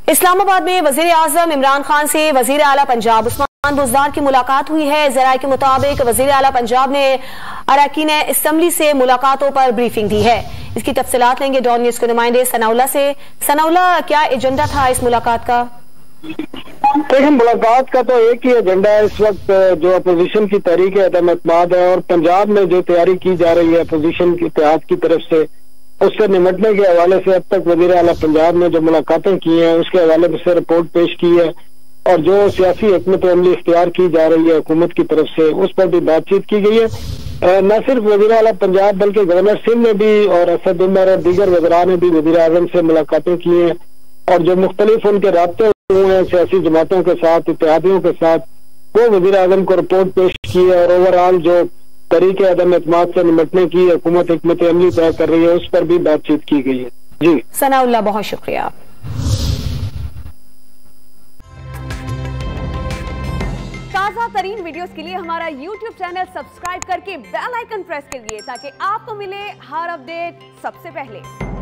इस्लामाबाद में वजीर आजम इमरान खान से वजीर आला पंजाब उस्मान बुज़दार की मुलाकात हुई है। ज़राए के मुताबिक वजीर आला पंजाब ने अरकान असेंबली से मुलाकातों पर ब्रीफिंग दी है। इसकी तफसीलात लेंगे डॉन न्यूज के नुमाइंदे सनाउल्ला से। सनाउल्ला, क्या एजेंडा था इस मुलाकात का? देखिए, मुलाकात का तो एक ही एजेंडा है इस वक्त, जो अपोजिशन की तहरीक अदम एतमाद है और पंजाब में जो तैयारी की जा रही है अपोजिशन की इत्तेहाद की तरफ से, उससे निमटने के हवाले से अब तक वजीर आला पंजाब ने जो मुलाकातें की हैं उसके हवाले से रिपोर्ट पेश की है और जो सियासी हिकमत अमली इख्तियार की जा रही है हुकूमत की तरफ से उस पर भी बातचीत की गई है। न सिर्फ वजीर आला पंजाब बल्कि गवर्नर सिंह ने भी और असद उमर और दीगर वज़रान ने भी वजीर आज़म से मुलाकातें की हैं और जो मुख्तलिफ उनके राब्ते हुए हैं सियासी जमातों के साथ, इत्तेहादियों के साथ, वो वजीर आज़म को रिपोर्ट पेश की है और ओवरऑल जो तरीके अदम एतमाद से निमटने की हुकूमत हिकमत अमली तय कर रही है उस पर भी बातचीत की गई है। जी सनाउल्ला, बहुत शुक्रिया। ताज़ा तरीन वीडियोस के लिए हमारा YouTube चैनल सब्सक्राइब करके बेल आइकन प्रेस कीजिए ताकि आपको मिले हर अपडेट सबसे पहले।